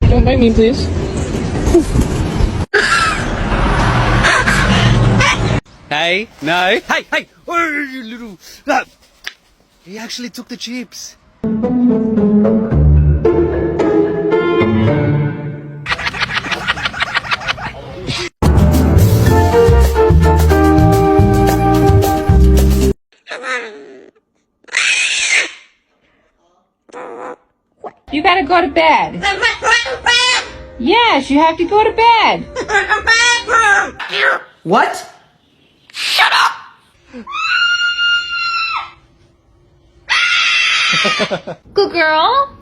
Don't bite me, please. Hey, no. Hey, hey! Oh, you little... No. He actually took the chips. You gotta go to bed. Yes, you have to go to bed. What? Good girl.